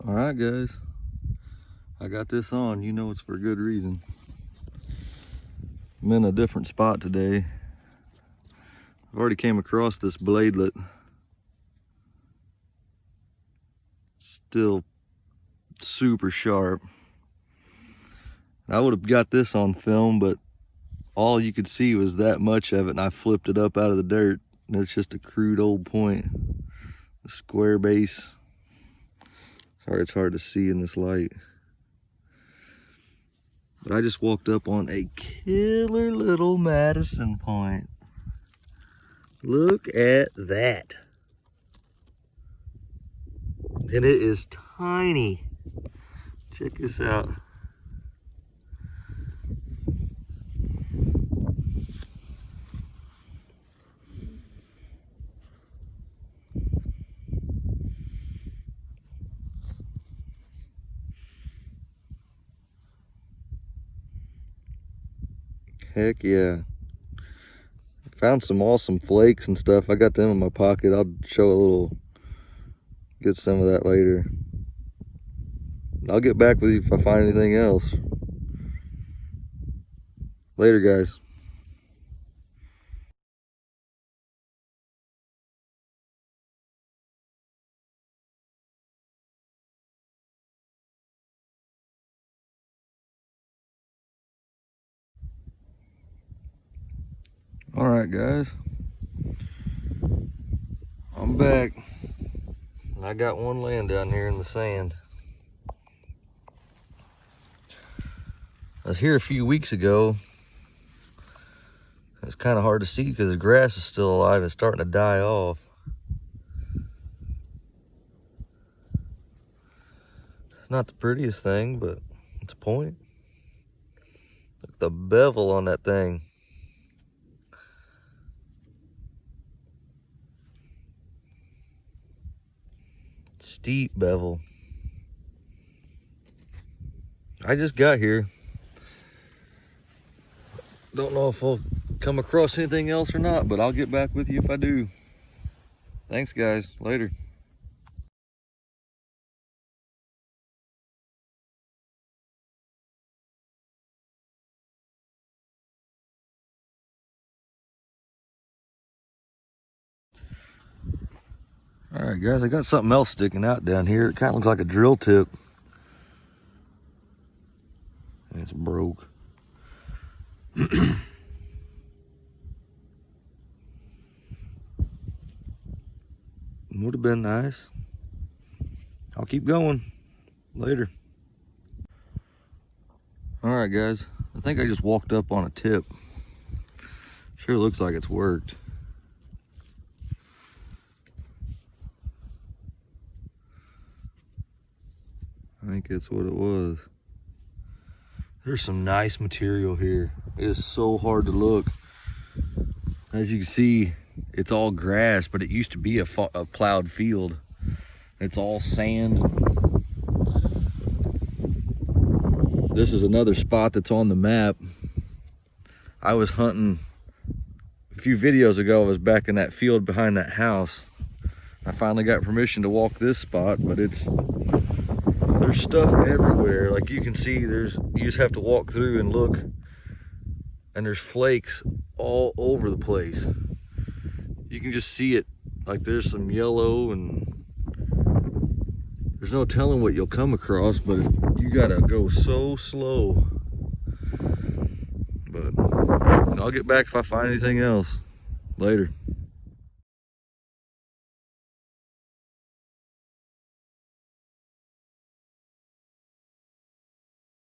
All right, guys, I got this on. You know it's for a good reason. I'm in a different spot today. I've already came across this bladelet. Still super sharp. I would have got this on film, but all you could see was that much of it, and I flipped it up out of the dirt. And it's just a crude old point. A square base. Sorry, it's hard to see in this light. But I just walked up on a killer little Madison point. Look at that. And it is tiny. Check this out. Heck yeah. Found some awesome flakes and stuff. I got them in my pocket. I'll show a little, get some of that later. I'll get back with you if I find anything else. Later, guys. All right, guys. I'm back. And I got one laying down here in the sand. I was here a few weeks ago. It's kind of hard to see because the grass is still alive. It's starting to die off. It's not the prettiest thing, but it's a point. Look at the bevel on that thing. Steep bevel. I just got here. Don't know if I'll come across anything else or not, but I'll get back with you if I do. Thanks, guys. Later. All right, guys, I got something else sticking out down here. It kind of looks like a drill tip. And it's broke. Would have been nice. I'll keep going. Later. All right, guys. I think I just walked up on a tip. Sure looks like it's worked. I think that's what it was. There's some nice material here. It is so hard to look. As you can see, it's all grass, but it used to be a plowed field. It's all sand. This is another spot that's on the map. I was hunting a few videos ago. I was back in that field behind that house. I finally got permission to walk this spot, but there's stuff everywhere. Like you can see, you just have to walk through and look, and there's flakes all over the place. You can just see it. Like there's some yellow, and there's no telling what you'll come across, but you gotta go so slow. But I'll get back if I find anything else. Later.